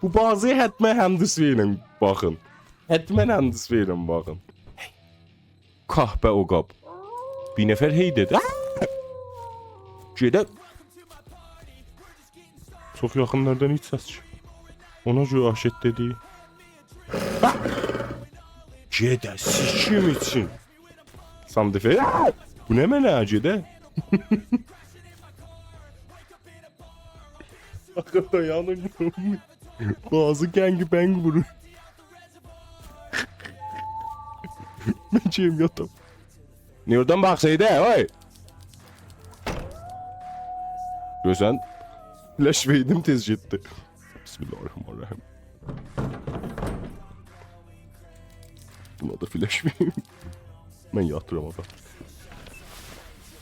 Bu bazıya hətmən həndis verin baxın. Hətmən həndis verin baxın. Kahpe o qab. Bir nəfər hey dedi. Gedə. Çox yaxınlardan hiç səs çıx. Ona görə aşet dedi. Gedə sikim için. Sandife. Bu ne mənə gedə? Hakikaten yanım. Bazı gengi ben vurur. Meciğim yatam. Nereden baksaydı oy? Gözən flash verdim tez gitti. Bismillahirrahmanirrahim. Buna da flash vereyim. Ben yatıramadım.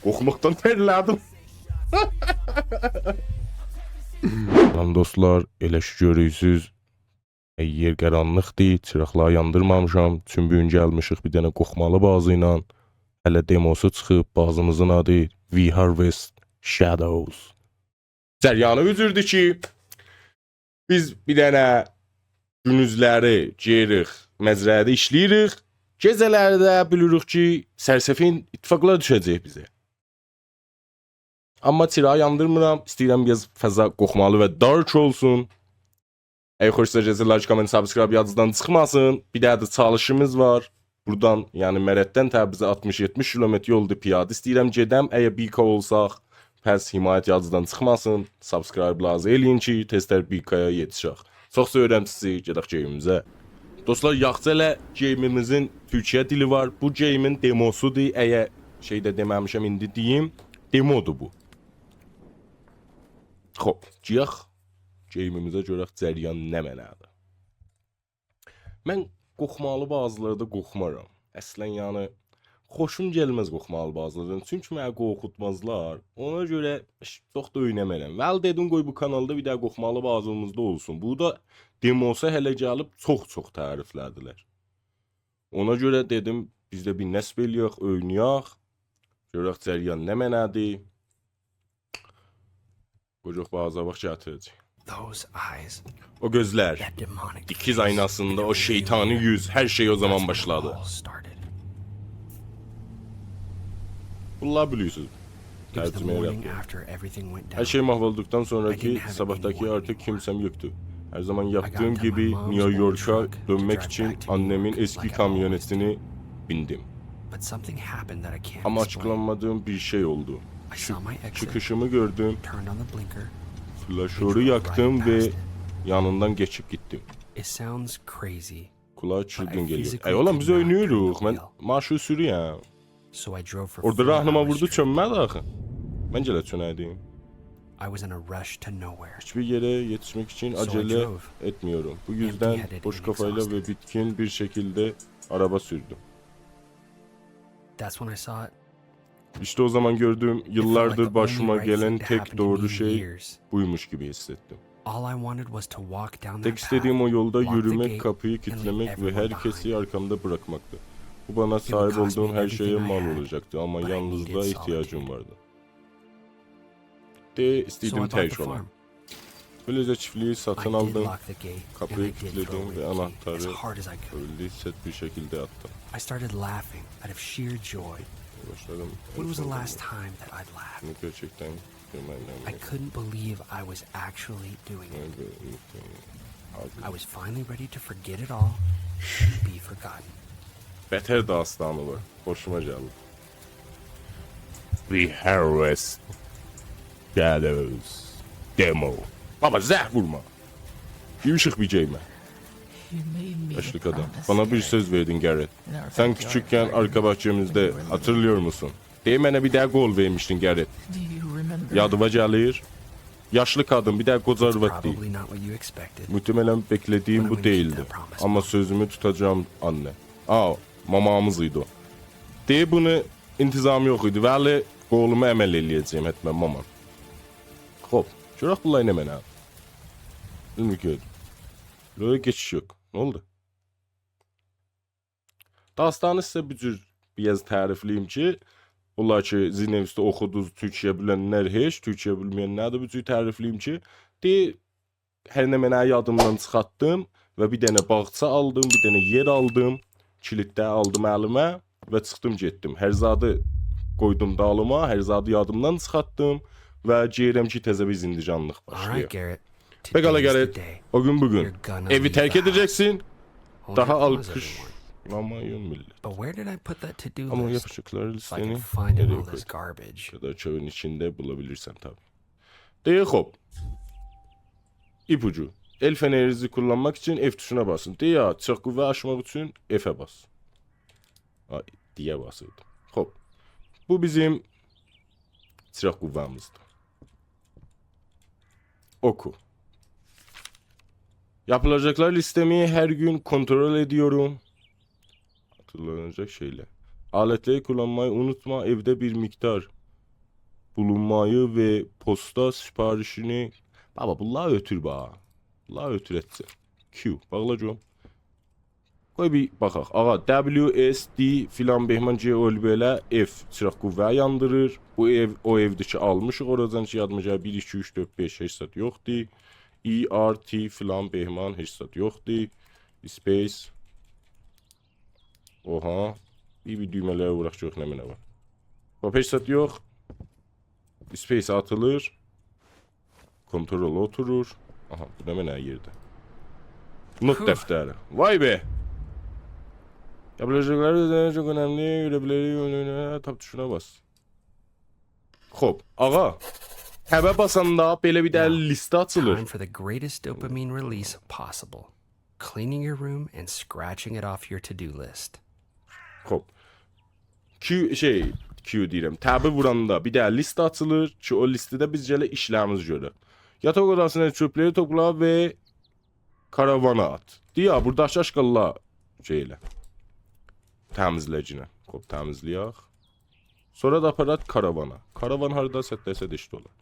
Qorxmaqdan tərlədim. Lan dostlar, elə ki görürsüz, yer qaranlıqdır, çıraqları yandırmamışam. Çünki bugün gəlmişik bir dənə qoxmalı bazı ilə. Hələ demosu çıxıb, bazımızın adı We Harvest Shadows. Cəryanı üzürdü ki, biz bir dənə günüzləri geririk, məzrədə işləyirik. Gecələrdə bilirik ki, sərsəfin ittifaqlar düşəcək bizə. Amma çırağı yandırmıram. İstəyirəm biraz fəza qoxmalı və dark olsun. Əgər xoşsa like, comment, subscribe yadınızdan çıxmasın. Bir də də çalışımız var. Buradan, yəni Mərəddən Təbrizə 60-70 kilometr yoldur piyadə. İstəyirəm gedəm. Əgər Bika olsaq, pəs himayət yadınızdan çıxmasın. Subscribe lazım eləyin ki, teztər Bikaya yetişək. Çox sevirəm sizi. Gedək gamimizə. Dostlar, yaxşı elə gamimizin Türkiyə dili var. Bu gamein demosudur. Əgər şeydə deməmişəm, indi deyim. Demodur bu. Xoş, ciyək gamimizə görək cəryan nə mənadır. Mən qoxmalı bazılarda qoxmaram. Əslən yəni xoşum gəlməz qoxmalı bazılardan. Çünki mənə qorxutmazlar. Ona görə çox da öyrənmərəm. Vəl dedim qoy bu kanalda bir də qoxmalı bazımızda olsun. Bu da demosa hələ gəlib çox təriflədilər. Ona görə dedim biz də bir nəsb eləyək, oynayaq. Görək cəryan nə mənadır. Qocuq bazı bax gətirəcək. O gözler, dikiz aynasında o şeytani yüz, her şey o zaman başladı. Bunlar biliyorsunuz. Tercüme yaptım. Her şey mahvolduktan sonraki sabahtaki artık kimsem yoktu. Her zaman yaptığım gibi New York'a dönmek için annemin eski kamyonetini bindim. Ama açıklamadığım bir şey oldu. Çıkışımı gördüm. Flaşörü yaktım ve yanından geçip gittim. Kulağa çılgın geliyor. Oğlum biz oynuyoruz. Ben marşı sürüyorum. Orada rahnıma vurdu çönmədi axı. Bence de çönəydim. Hiçbir yere yetişmek için acele etmiyorum. Bu yüzden boş kafayla ve bitkin bir şekilde araba sürdüm. İşte o zaman gördüğüm yıllardır başıma gelen tek doğru şey buymuş gibi hissettim. Tek istediğim o yolda yürümek, kapıyı kilitlemek ve herkesi arkamda bırakmaktı. Bu bana sahip olduğum her şeye mal olacaktı ama yalnızlığa ihtiyacım vardı. İstediğim tek olan. Böylece çiftliği satın aldım, kapıyı kilitledim ve anahtarı öyle sert bir şekilde attım. Başladım. When was the last time that I'd laughed? Gerçekten I couldn't believe I was actually doing it. I was finally ready to forget it all and be forgotten. Beter dastanı var. Hoşuma geldi. We Harvest Shadows Demo. Baba zeh vurma. Yumuşak bir ceyme. Yaşlı kadın. Bana bir söz verdin Garrett. Sen küçükken arka bahçemizde hatırlıyor musun? Deyimene bir daha gol vermiştin Garrett. Yadıma gelir. Yaşlı kadın bir daha koca arvat değil. Muhtemelen beklediğim bu değildi. Ama sözümü tutacağım anne. Mamamızıydı o. Deyip bunu intizam yok idi. Vəli qolumu əməl eləyəcəyim etmem mamam. Hop. Görək bunlar nə mənə? Bilmir ki. Böyle geçiş yok. Ne oldu? Dastanı size bir cür biraz tərifliyim ki, bunlar ki Zinevs'te oxuduz, Türkçe bilənlər heç, Türkçe bilməyənlər də bir cür tərifliyim ki, hər nə mənə yadımdan çıxartdım və bir dənə bağça aldım, bir dənə yer aldım, kilitdə aldım əlimə və çıxdım getdim. Hər zadı qoydum dalıma, hər zadı yadımdan çıxartdım və deyirəm ki, təzə bir zindicanlıq All right, başlayır. Garrett. Pekala Today's the Garrett, day. o gün bugün You're gonna evi leave terk the house. edeceksin. Hold Daha your applause, alkış. everyone. Amayın millet. But where did I put that to-do Ama list? yapacakları So I listeni can find nereye all koy? this garbage. Ya da çöğün içinde bulabilirsen tabii. Değil hop. İpucu. El fenerinizi kullanmak için F tuşuna basın. Diye çıraq qüvvə aşmaq için F'e bas. Ay, diye basırdım. Hop. Bu bizim çıraq qüvvəmizdir. Oku. Yapılacaklar listemi her gün kontrol ediyorum. Hatırlanacak şeyler. Aletleri kullanmayı unutma. Evde bir miktar bulunmayı ve posta siparişini... Baba bunlar ötür ba. Bunlar ötür etsin. Q. Bağlacağım. Qoy bir baxaq. Ağa W, S, D filan Behman C ölbələ F çıraq qüvvə yandırır. Bu ev o evdir ki almışıq. Oradan ki yadımca 1, 2, 3, 4, 5 heç zat yoxdur. E, R, T filan Behman heç zat yoxdur. Space. Oha. Bir düymələrə vuraq ki yox nə mənə var. Hop heç zat yox. Space atılır. Kontrol oturur. Aha bu nə mənə yerdə. Not dəftəri. Vay be. Yapılacakları çok önemli. Görebilirleri tab tuşuna bas. Hop. Ağa. Həbə basanda belə bir də listə açılır. Time for the greatest dopamine release possible. Cleaning your room and scratching it off your to-do list. Hop. Q deyirəm. Təbi vuranda bir də listə açılır ki, o listədə biz gələ işlərimiz görək. Yatak odasına çöpləri topla və karavana at. Deyə, burada aşaşqalla şeylə. Təmizləcinə. Hop, təmizləyək. Sonra da aparat karavana. Karavan harada sətləsə də işdə olar.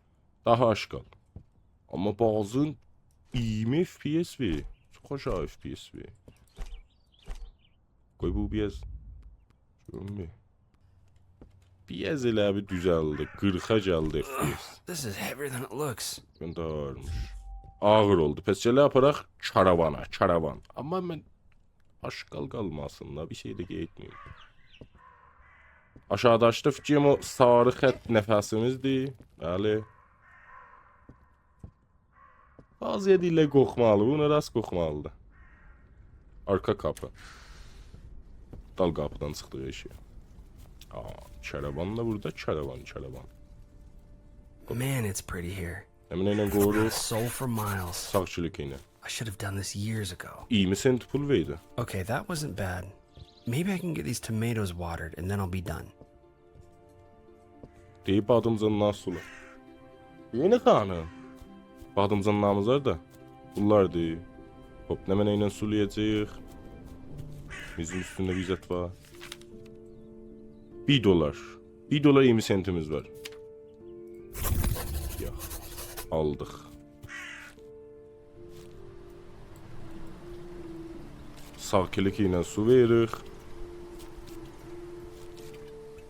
Daha aşqal. Amma bazın 20 FPS ver. Çox aşağı FPS ver. Qoy bu biraz... Görünmür. Biraz elə bir düzəldi. 40'a gəldi FPS. This is heavier than it looks. Ben daha ağırmış. Ağır oldu. Pes gələ aparaq karavana. Karavan. Amma mən aşqal qalmasın da bir şey də getməyim. Aşağıdaşda fikrim o sarı xət nəfəsimizdir. Bəli. Bazı yediyle qoxmalı. Buna rast qoxmalıdır. Arka kapı. Dal qapıdan çıxdığı eşi. Karavan da burada. Karavan. Man, it's pretty here. Həmin ilə qoru. Soul for miles. Sağçılıq ilə. I should have done this years ago. İyi mi sent pul verdi? Okay, that wasn't bad. Maybe I can get these tomatoes watered and then I'll be done. Deyib badımcandan sulu. Yeni xanım. Badımcanlarımız da. Bunlardır. Hop, nə mənə ilə sulayacaq. Bizim üstündə bir zət var. $1. $1 20 sentimiz var. Yox. Aldıq. Sağ klik ilə su veririk.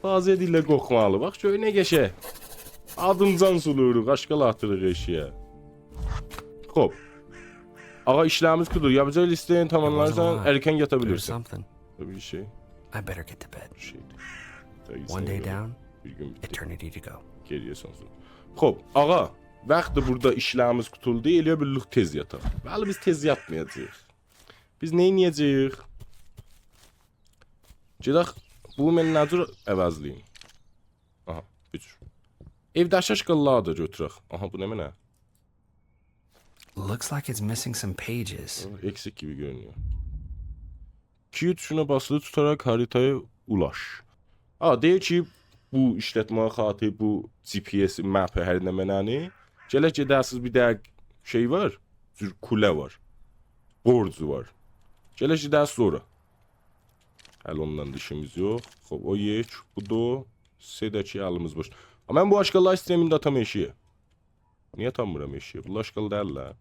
Bazı dillə qoxmalı. Bax, şöyle nə qəşə. Adımcan suluruq, aşqal atırıq eşiyə. Hop. Ağa işlərimiz kudur. Yapacaq listəni tamamlarsan erkən yata There's bilirsin. something. Bir şey. I better get to bed. Bir şeydir. One day down, Bir gün bitti. eternity to go. Geriyə sonsuz. Hop, ağa. Vaxtı burada işlərimiz qutuldu. Eləyə bilirik tez yataq. Bəli, biz tez yatmayacağıq. Biz nə edəcəyik? Gedək. Bu mən nə cür əvəzliyim? Aha, üç. Evdə aşaşqallağı da götürək. Aha, bu nə mənə? Looks like it's missing some pages. Eksik gibi görünüyor. Q tuşuna basılı tutarak haritaya ulaş. Deyir ki, bu işlətmə xatı, bu GPS map hər nə mənəni. Gələk gedəsiz bir də şey var. Cür kulə var. Borcu var. Gələk gedəsiz sonra. Hələ ondan dişimiz yox. Xob, o yek, bu da C-dəki əlimiz boş. Amma mən bu aşqallar sistemində atam eşiyə. Niyə atamıram eşiyə? Bu aşqal deyirlər.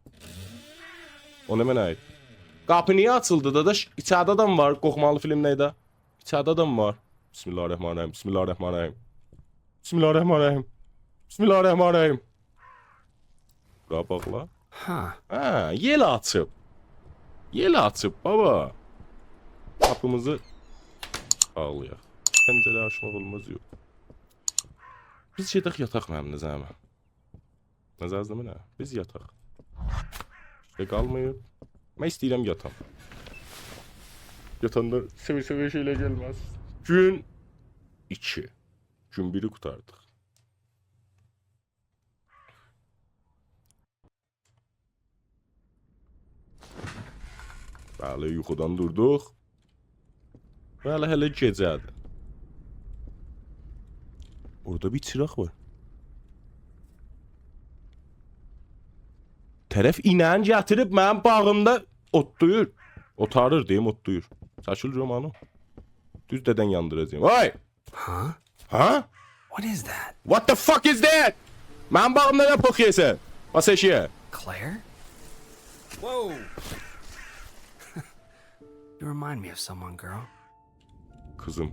O nə mənə aid? Qapı niyə açıldı dadaş? İçəridə adam var. Qoxmalı film neydə? İçəridə adam var. Bismillahirrahmanirrahim. Bismillahirrahmanirrahim. Bismillahirrahmanirrahim. Bismillahirrahmanirrahim. Bura baxla. Huh. Ha, yel açıb. Yel açıb baba. Qapımızı ağlayaq. Pəncərə açmaq olmaz yox. Biz gedək yataq mənim nəzərimə. Nəzərzəmə nə? Biz yataq. İşte qalmayıb. Mən istəyirəm yatam. Yatanda sevə-sevə şeylə gəlməz. Gün 2. Gün 1-i qutardıq. Bəli, yuxudan durduq. Bəli, hələ gecədir. Orada bir çıraq var. Tərəf inən gətirib mənim bağımda otlayır. Otarır deyim, otlayır. Saçıl romanı. Düz dədən yandıracağım. Oy! Huh? Ha? What is that? What the fuck is that? Mənim bağımda nə pox yesən? Bas eşiyə. Claire? Whoa! You remind me of someone, girl. Kızım.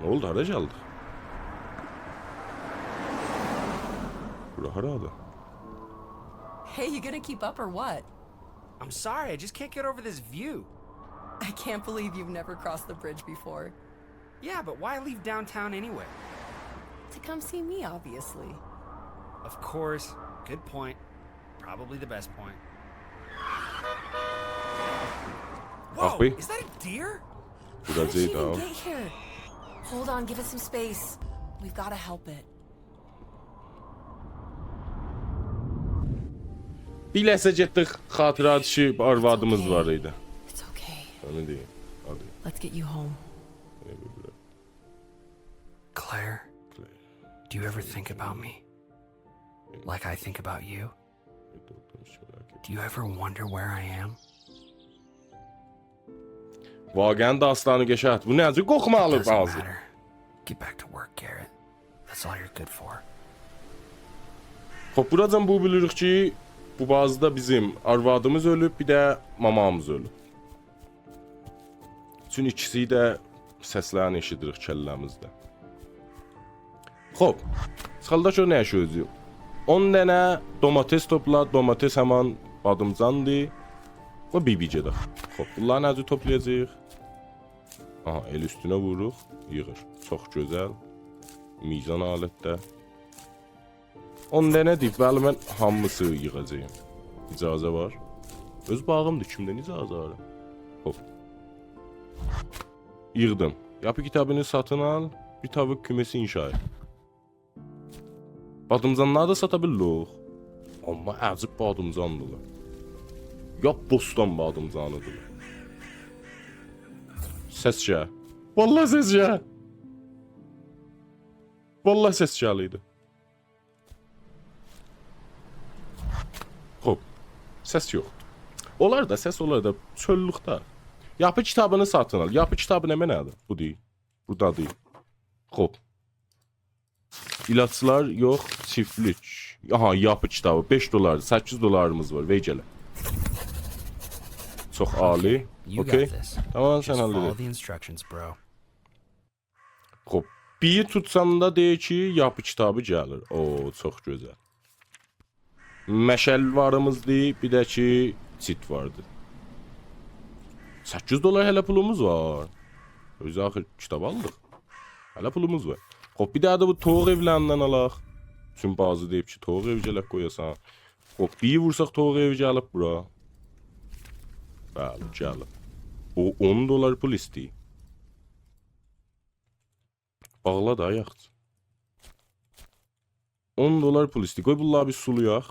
Ne oldu? Hara gəldik? Bura haradır? Hey, you gonna keep up or what? I'm sorry, I just can't get over this view. I can't believe you've never crossed the bridge before. Yeah, but why leave downtown anyway? To come see me, obviously. Of course. Good point. Probably the best point. Whoa, Ahbey. is that a deer? How Burada did she Ceyda even o. get here? Hold on, give us some space. We've gotta help it. Bir ləhsə getdik, xatirə dışı arvadımız var idi. It's okay. Onu deyim. Hadi. Let's get you home. Claire, do you ever think about me? Like I think about you? Do you ever wonder where I am? Vaqəən dastanı qəşət. Bu necə qoxmalı Doesn't bazı? matter. Get back to work, Garrett. That's all you're good for. Hop, buradan bu bilirik ki, bu bazıda bizim arvadımız ölüb, bir də mamamız ölüb. Üçün ikisi də səslərini eşidirik kəlləmizdə. Hop, çıxalda ki, o nə yaşıyoruz? 10 dənə domates topla, domates həman badımcandır. Və bibi gedək. Hop, bunları necə toplayacağıq? Aha, el üstünə vururuq, yığır. Çox gözəl. Mizan alətdə. 10 dənədir, bəli mən hamısı yığacağım. İcazə var. Öz bağımdır, kimdən icazə var? Hop. Yığdım. Yapı kitabını satın al, bir tavuk kümesi inşa et. Badımcanları da sata bilirik. Amma əcib badımcandırlar. Ya bostan badımcanıdırlar. Səs gəl. Vallahi səs gəl. Vallahi səs gəliydi. Hop. Səs yox. Olar da səs olar da çöllükdə. Yapı kitabını satın al. Yapı kitabı nə mənadır? Bu deyil. Burada deyil. Hop. İlaçlar yox, çiftlik. Aha, yapı kitabı 5 dolardır. 8 dolarımız var. Vey gələ. Çox ali. You Okay. got this. Tamam, Just sən follow halledin. the instructions, bro. Hop. Bir tutsam da deyir ki, yapı kitabı gəlir. Oo, çox gözəl. Məşəl varımızdır, bir də ki, çit vardı. 8 dolar hələ pulumuz var. Özü axır kitab aldıq. Hələ pulumuz var. Hop, bir daha da bu toğ evlərindən alaq. Çünki bazı deyib ki, toğ ev gələk qoyasan. Hop, bir vursaq toğ ev gəlib bura. Bəli, gəlib. O 10 dolar pul istəyir. Bağla da ayaqdır. 10 dolar pul istəyir. Qoy bunları bir sulayaq.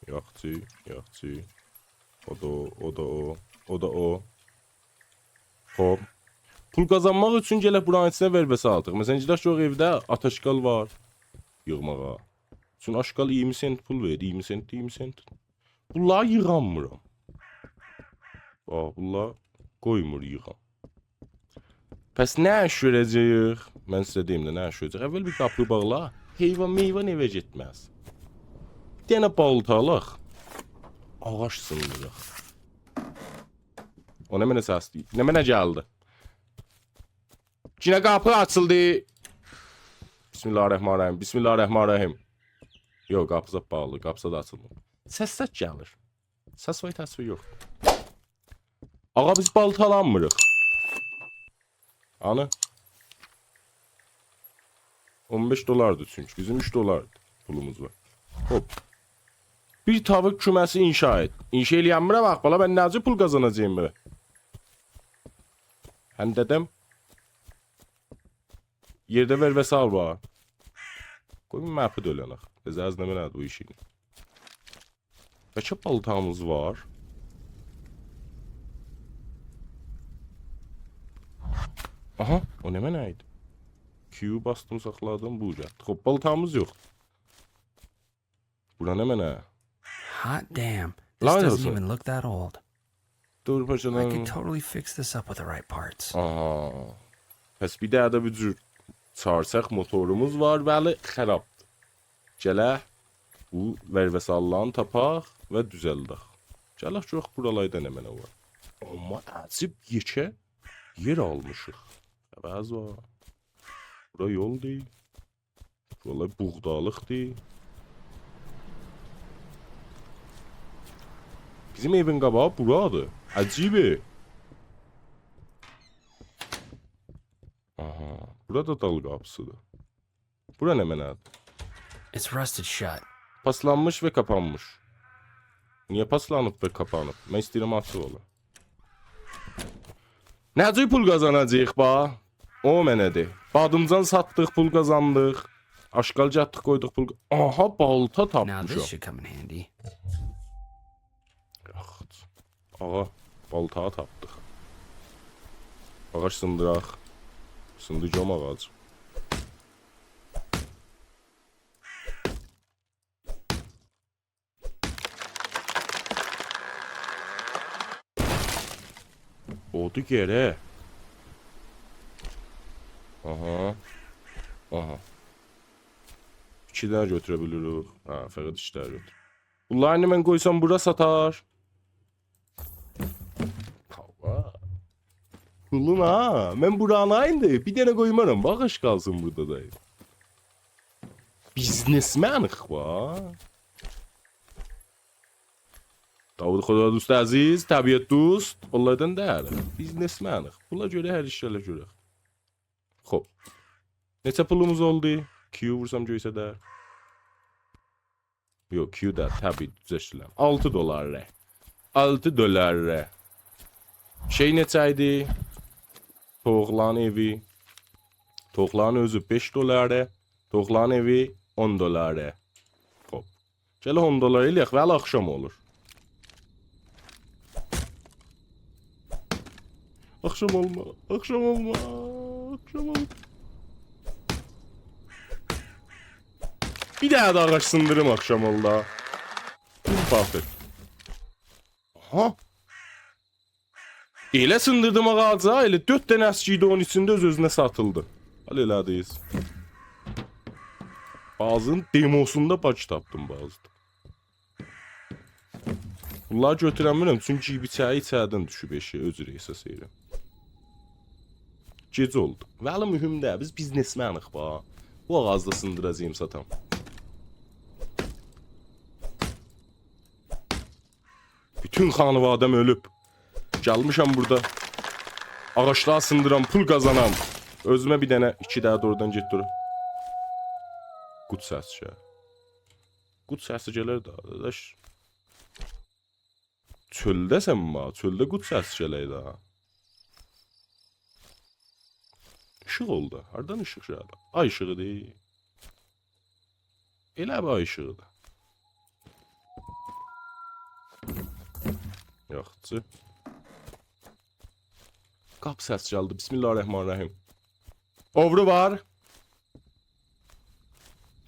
Yaxçı, yaxçı. O da o, o da o, o da o. Hop. Pul qazanmaq üçün gələk buranın içinə verbəsə aldıq. Məsələn, gedək ki, o evdə ataşqal var. Yığmağa. Üçün aşqal 20 sent pul verdi. 20 sent, 20 sent. Bunları yığanmıram. Bax, bunlar qoymur yığam. Pəs nə iş görəcəyik? Mən sizə deyim də nə iş görəcək. Əvvəl bir qapı bağla. Heyvan meyvan evə getməz. Bir dənə balta alaq. Ağac sındıraq. O nə mənə səsdir? Nə mənə gəldi? Cinə qapı açıldı. Bismillahirrahmanirrahim. Bismillahirrahmanirrahim. Yok, qapıza bağlı. Qapıza da açılmır. Səs gəlir. Səs və təsvir yox. Ağa biz baltalanmırıq. Anı. 15 dolardı çünkü. Bizim 3 dolar pulumuz var. Hop. Bir tavuk küməsi inşa et. İnşa eləyənmirə bax, bala ben necə pul qazanacağım belə. Həm dedem. Yerdə ver və sal var. Qoy bir mapı dölənək. Biz az nə mənədir bu işin. Kaça baltamız var? Aha, o ne mənəydi? Q'yu bastım, saxladım, bu ucaqdı. Hop, baltamız yox. Bura ne mənə? Hot damn. This Lanet doesn't olsun. even look that old. Dur I paçadan. could totally fix this up with the right parts. Aha. Pəs bir daha da bir cür çarsaq motorumuz var, bəli, xərabdır. Gələk bu vərvəsallanı tapaq və düzəldək. Gələk çox buralayda nə mənə var. Amma əcib yekə yer almışıq. Bəz var. Bura yol deyil. Buralar buğdalıq deyil. Bizim evin qabağı buradır. Əcibi. Aha. Burada dal qapısıdır. Bura nə mənədir? It's rusted shut. Paslanmış ve kapanmış. Niye paslanıp ve kapanıp? Ben istəyirəm açıq ola. Necə pul qazanacağıq ba? O mənədir. Badımcan satdıq, pul qazandıq. Aşqal çatdıq, qoyduq pul. Aha, balta Now this tapmışam. should come in handy. Ağa, balta tapdıq. Ağaç sındıraq. Sındıracağım ağac. Oldu geri. Aha. Aha. İkiden götürebilirik. Ha, fəqət işlər götür. Bunları mən qoysam bura satar. Kavga. Kulun ha. Mən buranı aynı. Bir dənə qoymaram. Bağış qalsın burada da. Biznesmenik var. Davud Xoda dost əziz, təbiət dost, onlardan deyil. Biznesmenik. Pula görə hər işlərlə görə. Xoş. Neçə pulumuz oldu? Q vursam göysə də. Yox, Q da təbii düzəşdirəm. 6 dolar. 6 dolar. Şey neçə idi? Toğlan evi. Toğlan özü 5 dolar. Toğlan evi 10 dolar. Xoş. Gələ 10 dolar eləyək və axşam olur. Akşam olma, akşam olma, akşam olma. Bir daha da ağaç sındırım akşam oldu. Buffett. Aha. Elə sındırdım ağaca, elə 4 dənə əskiydi onun içində öz-özünə satıldı. Hal elədeyiz. Bazının demosunda bug tapdım bazıda. Bunları götürəmirəm çünki bıçağı içərdən düşüb eşiyə özür əsas edirəm. Gecə oldu. Vəli mühüm deyil, biz biznesmenik ba. Bu ağazda sındıracağım satam. Bütün xanıvadəm ölüb. Gəlmişəm burada. Ağaçlığa sındıram, pul qazanam. Özümə bir dənə, 2 daha doğrudan get dur. Qut səsi gəl. Qut səsi gələr də, arkadaş. Çöldəsən ma, çöldə qut səsi gələr də. Işıq oldu. Hardan ışıq gəldi? Ay ışığı deyil. Elə bir ay ışığıdır. Yaxçı. Qapı səs gəldi. Bismillahirrahmanirrahim. Ovru var.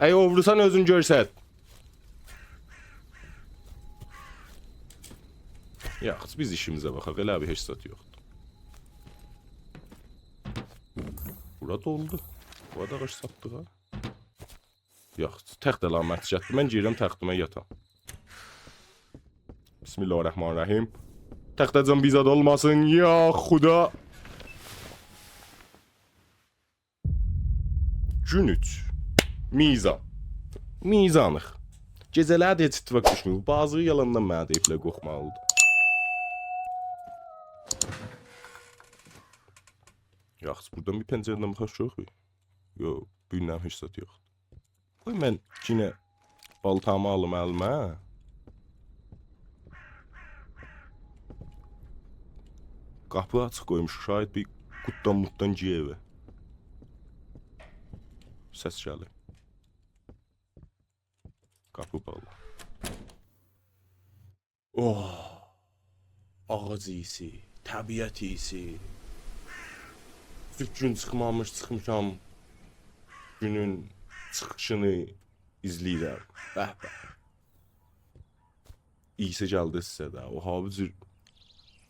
Ey ovrusan özün görsət. Yaxçı biz işimizə baxaq. Elə bir heç zat yoxdur. Burada oldu. Burada ağaç satdıq ha. Yox, təxt əlaməti çatdı. Mən girirəm təxtimə yatam. Bismillahirrahmanirrahim. Təxtəcəm bizad olmasın. Ya xuda. Gün 3. Mizan. Mizanıq. Gecələr də heç ittifak düşmür. Bazı yalandan mənə deyiblər qorxmalıdır. Yaxşı, buradan bir pəncərədən baxaq yox. Yox, bu günlər heç zat yoxdur. Qoy mən yenə baltamı alım əlimə. Qapı açıq qoymuş, şayət bir qutdan mutdan giyə evə. Səs gəlir. Qapı bağlı. Oh! Ağac iyisi, təbiət iyisi. Gün çıxmamış çıxmışam. Günün çıxışını izləyirəm. Bəh bəh. İyisi gəldi sizə də. O havi cür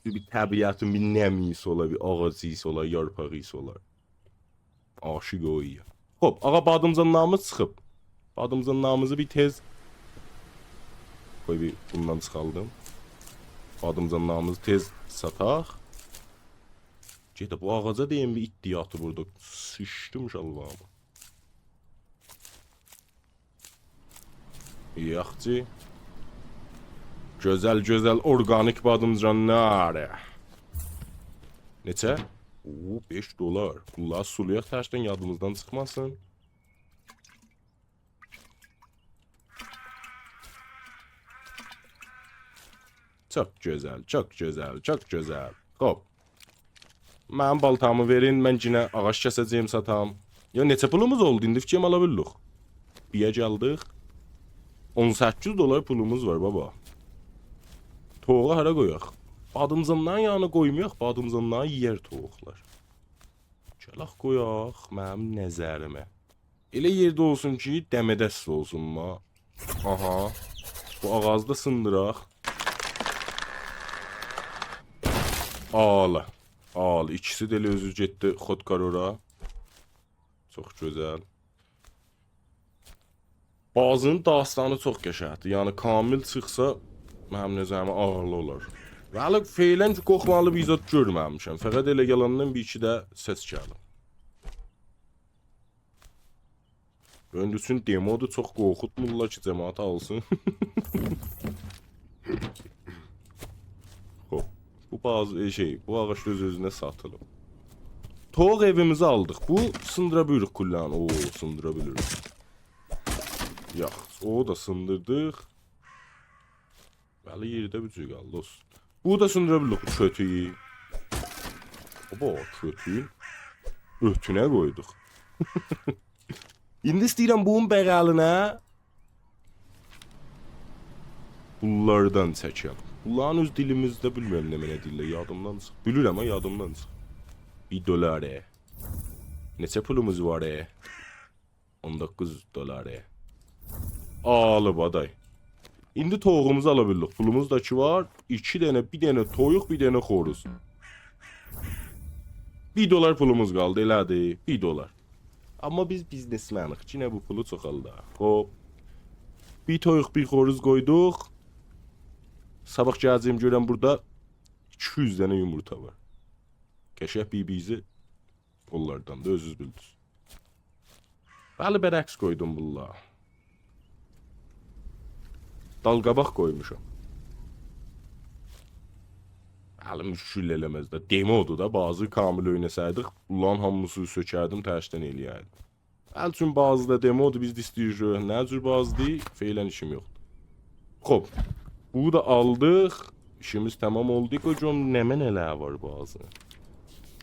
bir təbiətin bir nəm iyisi olar, bir ağac iyisi olar, yarpaq iyisi olar. Aşıq o iyi. Hop, ağa badımızın namı çıxıb. Badımızın namımızı bir tez... Qoy bir bundan çıxaldım. Badımızın namımızı tez sataq. Gedə bu ağaca deyim bir iddiyatı burada. Sıçdım şalvamı. Yaxçı. Gözəl organik badımcanlar. Neçə? Oo, 5 dolar. Bunlar sulayaq təşdən yadımızdan çıxmasın. Çok gözəl, çok gözəl, çok gözəl. Hop. Mənim baltamı verin, mən yenə ağac kəsəcəyim satam. Ya neçə pulumuz oldu, indi fikrim ala bildik. Biyə gəldik. 18 dolar pulumuz var baba. Toğu hara qoyaq? Badımcandan yanı qoymayaq, badımcandan yer toğuqlar. Gəlaq qoyaq mənim nəzərimə. Elə yerdə olsun ki, dəmədəs olsun ma. Aha. Bu ağacda sındıraq. Ağla. Ağla. İkisi də elə özü getdi xodkarora. Çox gözəl. Bazının dastanı çox qəşəngdir. Yəni kamil çıxsa mənim nəzərimə ağırlı olar. Vəli feylən ki, qorxmalı bir zat görməmişəm. Fəqət elə yalandan bir iki də səs gəlir. Öndə üçün demodu çox qorxutmurlar ki, cəmaatı alsın. Hop. Bu bazı bu ağaç öz-özünə satılıb. Toğ evimizi aldıq. Bu sındıra bilirik kullanı. Oo, sındıra bilirik. Yaxşı, o da sındırdıq. Bəli, yerdə bücü qaldı olsun. Bu da sındıra bilirik bu kötüyü. Oba, kötüyün ötünə qoyduq. İndi istəyirəm bunun bəğəlinə bunlardan çəkəm. Bunların öz dilimizdə bilmirəm nə mənə dillə, yadımdan çıx. Bilirəm ha, yadımdan çıx. 1 dolar. Neçə pulumuz var? 19 dolar. Alıb aday. İndi toyuğumuzu ala bildik. Pulumuz da ki var. 2 dənə, bir dənə toyuq, bir dənə xoruz. 1 dolar pulumuz qaldı, elədir. 1 dolar. Amma biz biznesmenik. Yine bu pulu çoxaldaq. Hop. Bir toyuq, bir xoruz qoyduq. Sabah gələcəyim görəm burada 200 dənə yumurta var. Qəşəng bibizi onlardan da özünüz bildiniz. Bəli, bərəks qoydum bunlar. Dalqabaq qoymuşam. Bəli, müşkül eləməz də. Demodu da bazı kamil oynasaydık. Bunların hamısını sökərdim, tərşdən eləyərdim. Bəli, üçün bazı da demodu biz də istəyirik. Nə cür bazıdır? Feylən işim yoxdur. Hop. Bu da aldıq. İşimiz tamam oldu. Hocam nəmə nələr var bazı?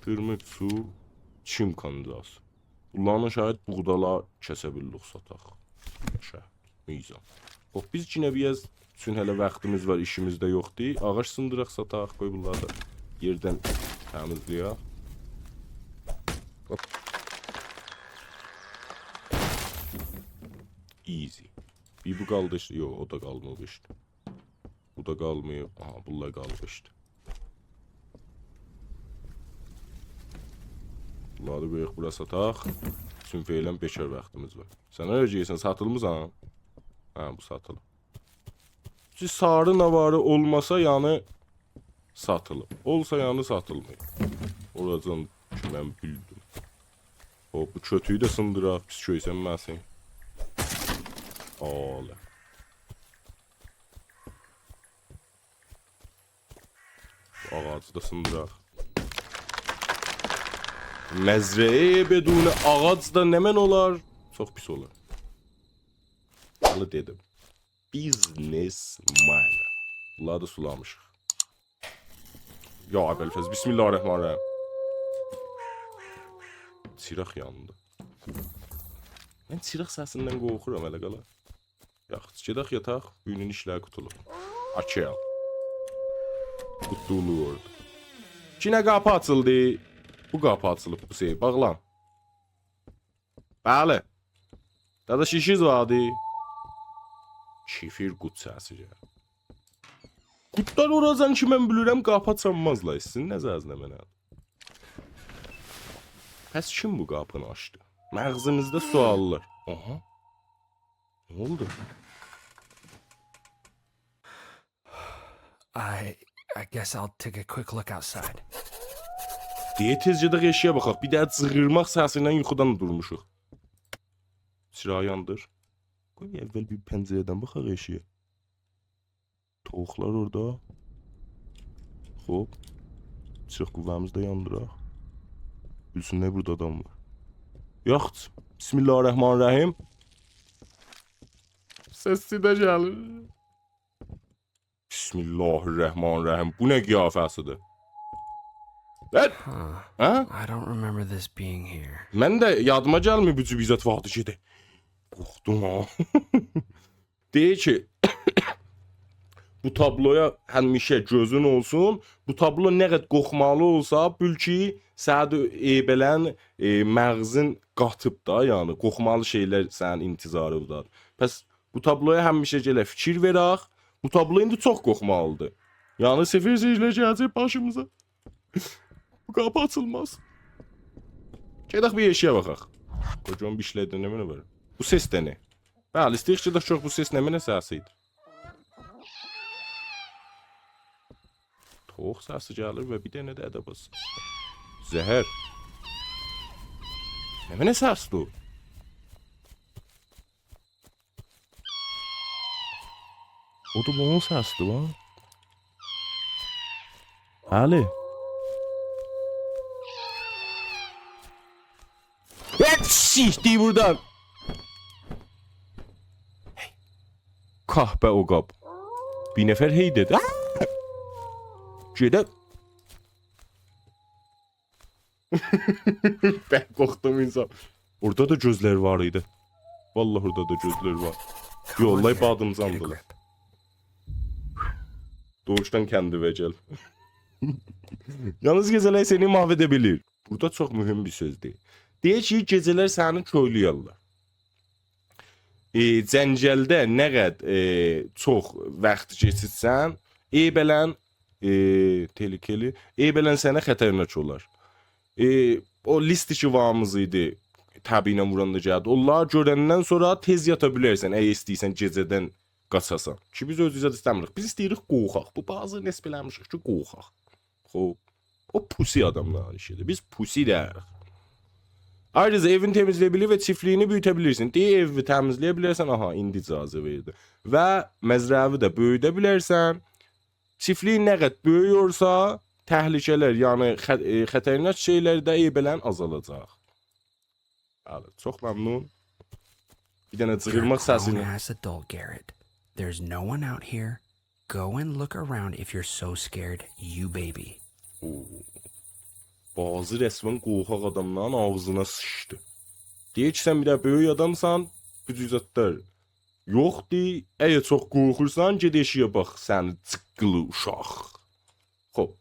Tırmık, su, çim kandıası. Bunlarla şayet buğdalar kəsə bildik, sataq. Yaşa, mizan. Hop, biz yine biraz üçün hələ vaxtımız var, işimiz də yoxdur. Ağac sındıraq, sataq, qoy bunları da yerdən təmizləyək. Hop. Easy. Bir bu qaldı işte. Yox, o da qalmamışdı. Bu da qalmayıb. Aha, bunlar qalmışdı. Bunları qoyaq bura sataq. Üçün feylən bekar vaxtımız var. Sən öləcəksən, satılmısan? Hə, bu satılıb. Siz sarı navarı olmasa yani satılıb. Olsa yani satılmıyor. Oradan ki mən bildim. O, bu kötüyü də sındıraq, pis köysənməsin. Oğlu. Ağacı da sındıraq. Məzrəyə beduni ağac da nəmən olar? Çox pis olar. Halı dedim. Businessman. Bunları da sulamışıq. Ya Əbəlfəz, bismillahirrahmanirrahim. Çıraq yandı. Mən çıraq səsindən qorxuram hələ qala. Yaxşı, gedək yataq, günün işləri qutulur. Açıyam. Qutluğu orada. Çinə qapı açıldı. Bu qapı açılıb bu şey, bağlan. Bəli. Dadaş işiniz vardı. Kefir qut səsi gəlir. Qutlar orazan ki mən bilirəm qapı açanmazlar. Sizin nəzərinizdə mənə. Pəs kim bu qapını açdı? Məğzimizdə suallar. Aha. Ne oldu? I guess I'll take a quick look outside. Deyə tezcədə eşiyə baxaq. Bir də cığırmaq səsindən yuxudan durmuşuq. Çırağı yandır. Qoy əvvəl bir pəncərədən baxaq eşiyə. Tovuqlar orada. Hop. Çıraq qüvvəmizi də yandıraq. Bilsinlər burada adam var. Yaxşı. Bismillahirrahmanirrahim. Səsi də gəlir. Bismillahirrahmanirrahim. Bu nə qiyafəsidir? Lan! Ha? I don't remember this being here. Mən də yadıma gəlmir bu cübizət vaxtı şeydə. Qorxdum ha. Deyir ki, bu tabloya həmişə gözün olsun. Bu tablo nə qədər qorxmalı olsa, bil ki, sənə eybələn məğzin qatıb da, yəni qorxmalı şeylər sənin intizarındadır. Pəs bu tabloya həmişə gələ fikir verək. Bu tablo indi çox qorxmalıdır. Yəni səfər şeylər gələcək başımıza. Bu qapı açılmaz. Gedək bir eşiyə baxaq. Qocam bir işlərdə nə mənə var? Bu ses də nə? Bəli, istəyik ki, çox bu ses nə mənə səsi idi. Toğ səsi gəlir və bir dənə də ədə bas. Zəhər. Nə mənə səsdir o? O da bunun səsdir lan. Bəli. Siktir buradan. Hey. Kahpe o qab. Bir nəfər hey dedi. Gedək. Ben qorxdum insan. Orada da gözlər var idi. Vallahi orada da gözlər var. Yollay badımcandılar. Doğuşdan kendi vecel. Yalnız geceler seni mahvedebilir. Burada çok mühim bir söz değil. Deyək ki, gecələr səni köylüyarlar. Cəngəldə nə qədər çox vaxt keçirsən, eybələn tehlikeli, eybələn sənə xətərnak olar. O listi ki varımız idi, təbii ilə vuranda gəldi. Onlar görəndən sonra tez yata bilərsən, əgər istəyirsən gecədən qaçasan. Ki biz özümüzə istəmirik. Biz istəyirik qorxaq. Bu bazı nəsbələmişik ki, qorxaq. Xoş. O pusi adamların işidir. Biz pusi deyirik. Ayrıca evini temizleyebilir ve çiftliğini büyütebilirsin. Diye evi temizleyebilirsen, aha indi icazə verdi. Ve məzrəvi də böyüdebilirsən. Çiftliğin nə qədər böyüyorsa, təhlükələr, yəni xətərnak şeylər də eybələn azalacaq. Abi, çox məmnun. Bir dənə cığırmaq səsini. As adult Garrett. There's no one out here. Go and look around if you're so scared, you baby. Bazı resmen qorxaq adamların ağzına sıçdı. Deyir ki, sən bir də böyük adamsan, bu cüzətlər yoxdur. Əgər çox qorxursan, ged eşiyə bax, səni çıqqılı uşaq. Xoş,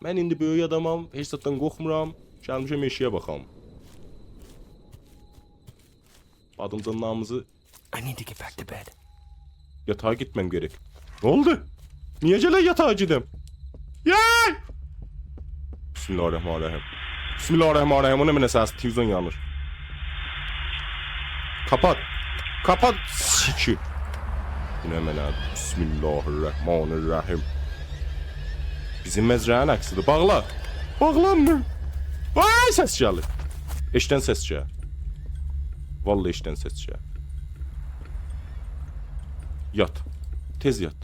mən indi böyük adamam, heç zaten qorxmuram, gəlmişəm eşiyə baxam. Badımcanlarımızı... I need to get back to bed. Yatağa gitmem gerek. Ne oldu? Niye gələ yatağa gidim? Yay! Bismillahirrahmanirrahim. Bismillahirrahmanirrahim. O ne mənə səs? Televizyon yanır. Kapat. Kapat. Siki. Bu ne mənə? Bismillahirrahmanirrahim. Bizim məzrəyin əksidir. Bağla. Bağlanmır. Vay, səs gəlir. Eşdən səs gəlir. Vallahi eşdən səs gəlir. Yat. Tez yat.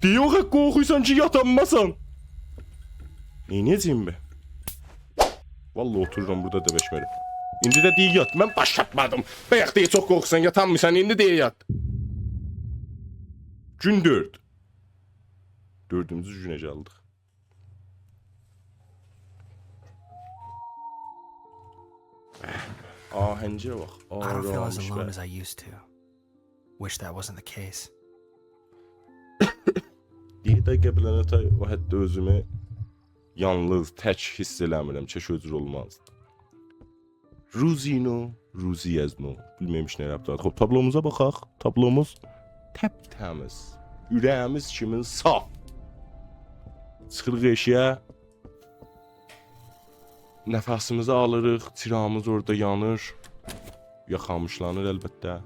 Diyor ki korkuysan ki yatanmasan. Neyniyəcəyim be? Vallahi otururum burada dəbəşmərim. İndi də deyə yat. Mən başlatmadım. Bayaq deyə çox qorxusan yatanmısan. İndi deyə yat. Gün 4. Dördüncü günə gəldik. Ahəncə bax. I don't feel as Aramış alone be. as I used to. Wish that wasn't the case. Bir dəqiqə bilənə tay o hətta özümü yalnız, tək hiss eləmirəm. Çək özür olmazdı. Ruzino, Ruziyezno. Bilməmiş nə yapdı. Xoş, tablomuza baxaq. Tablomuz təptəmiz. Ürəyimiz kimin sağ. Çıxırıq eşiyə. Nəfəsimizi alırıq. Tiramız orada yanır. Yaxamışlanır əlbəttə.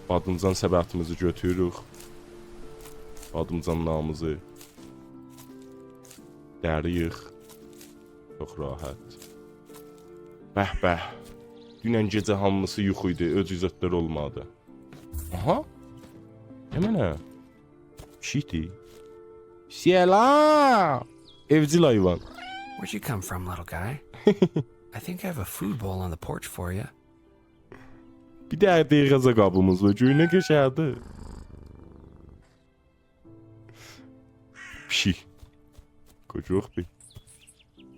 Badımcan səbətimizi götürürük. Badımcanlarımızı dəriyiq. Çox rahat. Bəh. Dünən gecə hamısı yuxu idi. Öcüzətlər olmadı. Aha. Hemen Şiti. Selam. Evcil hayvan. Where'd you come from, little guy? I think I have a food bowl on the porch for you. Bir də dəqiqə qabımız var. Göynə keçərdi. Pişik. Kocuq bir.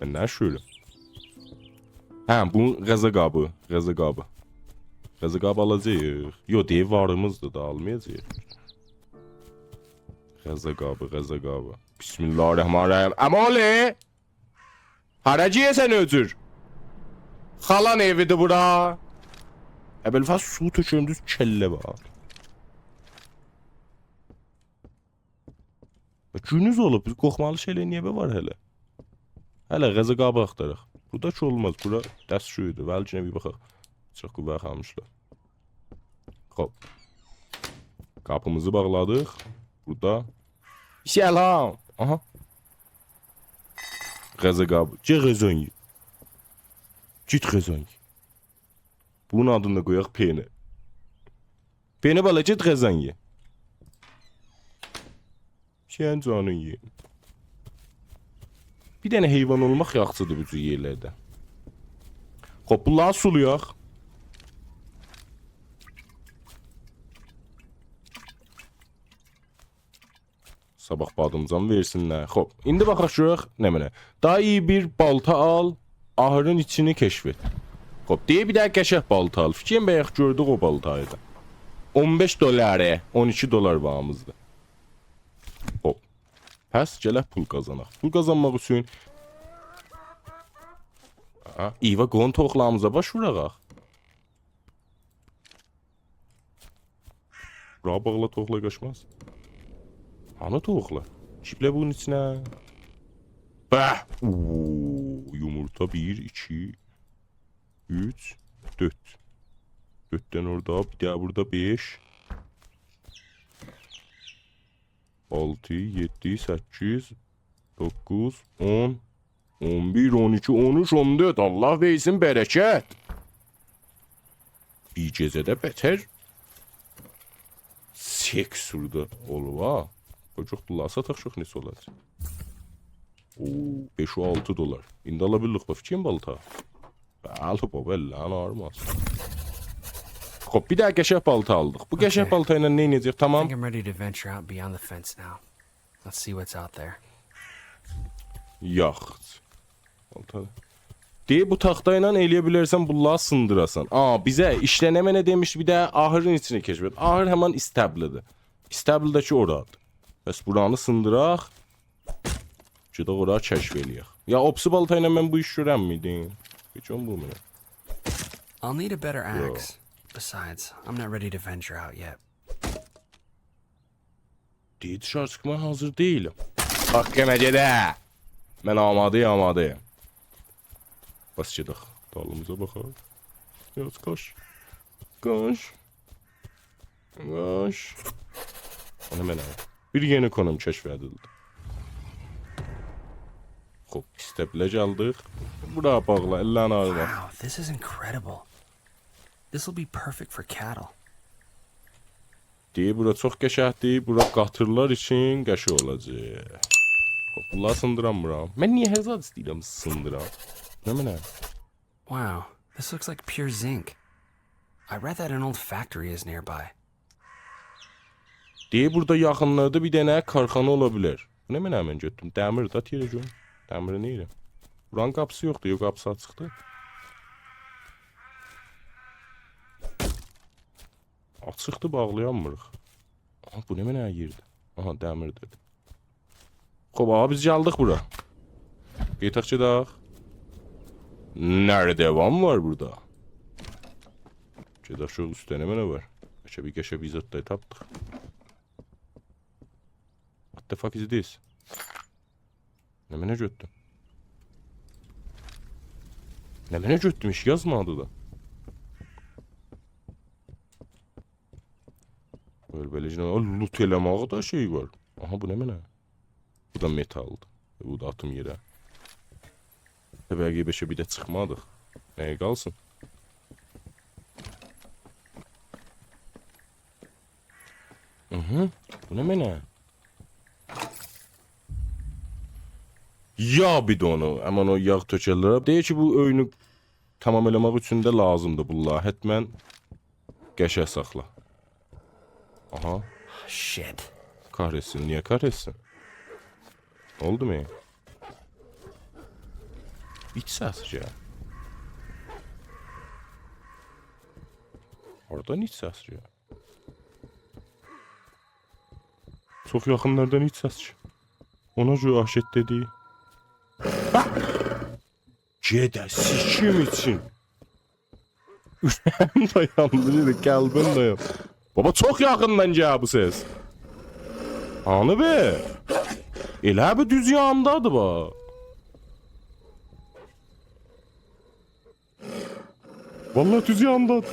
Ben nə şöyle? Hə, bu qəza qabı. Qəza qabı alacağıq. Yo, dev varımızdır da almayacağıq. Qəza qabı. Bismillahirrahmanirrahim. Əmali! Haraciyə sən öcür? Xalan evidir bura. Əbəlfəz su tökündüz kəllə var. Günüz olub, biz qorxmalı şeylə niyə var hələ? Hələ qəza qabı axtarıq. Buradakı olmaz, bura dəst şuydu. Vəlcinə bir baxaq. Çox qüvvə qalmışlar. Hop. Qapımızı bağladıq. Burada. Selam. Aha. Qəza qabı. Gəzəngi. Git qəzəngi. Bunun adını da qoyaq Peni. Peni bala git qəzəngi. Sən canın ye. Bir dənə heyvan olmaq yaxşıdır bu cür yerlərdə. Hop, bunları sulayaq. Sabah badımcan versinlər. Hop, indi baxaq nə mənə. Daha iyi bir balta al, ahırın içini keşf et. Hop, deyə bir daha qəşəng balta al. Fikrim bayaq gördük o baltayı da. 15 dolar, 12 dolar bağımızdı. Hop. Pəs gələk pul qazanaq. Pul qazanmaq üçün İva qon toxlarımıza baş vuraq. Bura bağla toxla qaçmaz. Hanı toxla? Şiplə bunun içinə. Bəh! Yumurta 1, 2, 3, 4. 4'ten orada, bir daha burada 5. 6, 7, 8, 9, 10, 11, 12, 13, 14. Allah versin bereket. Bir gecədə bətər seks surda olub ha. Çocuk bunlar sataq çox nəsə olacaq. 5-6 dolar. İndi ala bildik bax kim balta. Bəli baba, lan armaz. Hop, bir daha qəşəng balta aldıq. Bu qəşəng balta ilə nə edəcək? I Tamam. think I'm ready to venture out beyond the fence now. Let's see what's out there. Yaxt. Balta. Deyə bu taxta ilə eləyə bilərsən bunları sındırasan. Bizə işlənəmə nə demiş, bir də ahırın içini keşf et. Ahır həmin istabledir. İstabledəki oradır. Bəs buranı sındıraq. Gedək ora kəşf eləyək. Ya opsi balta ilə mən bu iş görən miydin? Heç on bu mənə. I'll need a better axe. Besides, I'm not ready to venture out yet. Deyə dışarı çıxmaya hazır deyiləm. Bax gəməcədə. Mən amadıyam. Bas gedək. Dalımıza baxaq. Yox, qoş. Ona mənə. Bir yeni konum kəşf edildi. Hop, istəbilə gəldik. Bura bağla, əllərini ayırma. Wow, this is incredible. This will be perfect for cattle. Deyir, bura çox qəşəngdir. Bura qatırlar üçün qəşəng olacaq. Hop, bunları sındıramıram. Mən niyə hər zat istəyirəm sındıram? Nə mənə? Wow, this looks like pure zinc. I read that an old factory is nearby. Deyir, burada yaxınlarda bir dənə karxana ola bilər. Bu nə mənə mən götürdüm? Dəmir də tirəcəm. Dəmiri nə edirəm? Buranın qapısı yoxdur, yox qapısı açıqdır. Açıqdır, bağlayanmırıq. Aha, bu nə mənə yerdir? Aha, dəmirdir. Xoş, abi biz gəldik bura. Qayıtaq gedək. Nerede devam var burada? Gedək şu üstə nə mənə var? Qəşə bir zat da tapdıq. What the fuck is this? Nə mənə götdüm? Nə mənə götdüm, iş yazmadı da. Böyləcə loot eləməyə da şey var. Aha, bu nə mənə? Bu da metaldır. Bu da atım yerə. Bəqi beşə bir də çıxmadıq. Nəyə qalsın? Bu nə mənə? Yağ bidonu. Həman o yağ tökərlər. Deyir ki, bu oyunu tamam eləmək üçün də lazımdır bunlar. Hətmən qəşəng saxla. Aha. Shit. Kahretsin. Niyə kahretsin? Oldu mu? İç səscə. Oradan iç səscə. Çox yaxınlardan iç səscə. Ona görə aşet dedi. Gedə sikim için. Ürəyim dayandı, qəlbim dayandı. Baba çox yaxından gəl bu ses. Anı be. Elə bir düz yanımdadır bax. Vallahi düz yanımdadır.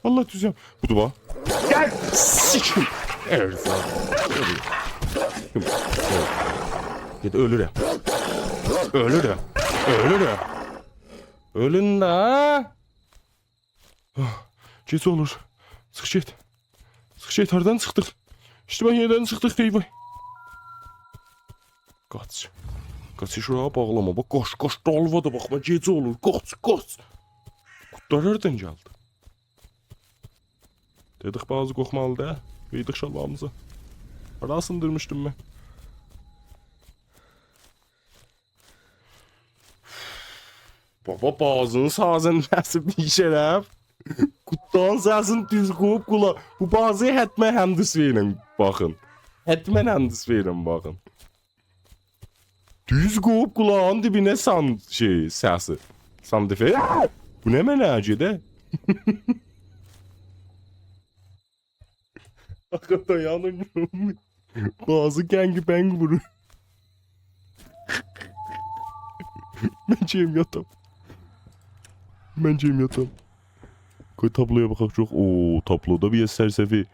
Vallahi düz yanımdadır. Budur bax. Gəl sikim. Erza. Gedə ölürəm. Ölürəm. Ölürəm. Ölün də. Gec olur. Çıx get. Çıx get, hardan çıxdıq? İşte ben yerden çıxdıq deyib. Qaç. Qaç, şuraya bağlama. Bak, qaç, dalvadı baxma, gecə olur. Qaç. Qutlar hardan gəldi? Dedik bazı qoxmalıdır. Qeydıq şalvamızı. Hara sındırmışdım mən. Baba, bazının sazəndəsi bir şərəf. Qutdan səsin düz qovub qula. Bu bazıya hətmən həmdis verin, baxın. Hətmən həmdis verin, baxın. Düz qovub qulağın dibinə səsi. Sandife. Bu nə mənəcədə? Hakikaten yanıyorum. Bazı gangbang vurur. Məncəyim yatam. Koy tabloya baxaq çox. Oo, tabloda bir sərsəfi.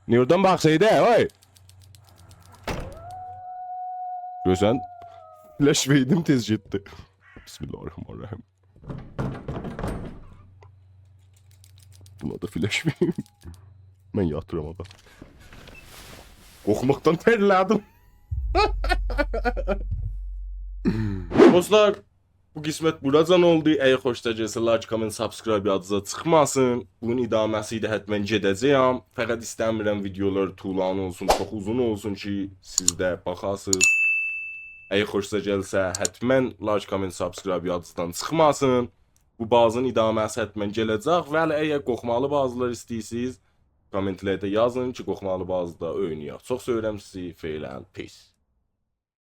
Nereden baxsaydı, oy? Görsən, flash verdim, tez getdi. Bismillahirrahmanirrahim. Buna da flash vereyim. Mən yatıram adam. Qorxmaqdan tərlədim. Dostlar, bu qismət buracan oldu. Əgər xoşdacaqsa like, comment, subscribe yadınıza çıxmasın. Bunun idaməsi ilə hətmən gedəcəyəm. Fəqət istəmirəm videolar tuğlanı olsun, çox uzun olsun ki, siz də baxasınız. Əgər xoşsa gəlsə, hətmən like, comment, subscribe yadınızdan çıxmasın. Bu bazının idaməsi hətmən gələcək. Və əgər qorxmalı bazılar istəyirsiniz, kommentlərdə yazın ki, qorxmalı bazıda oynayaq. Çox sevirəm sizi, feylən, peace.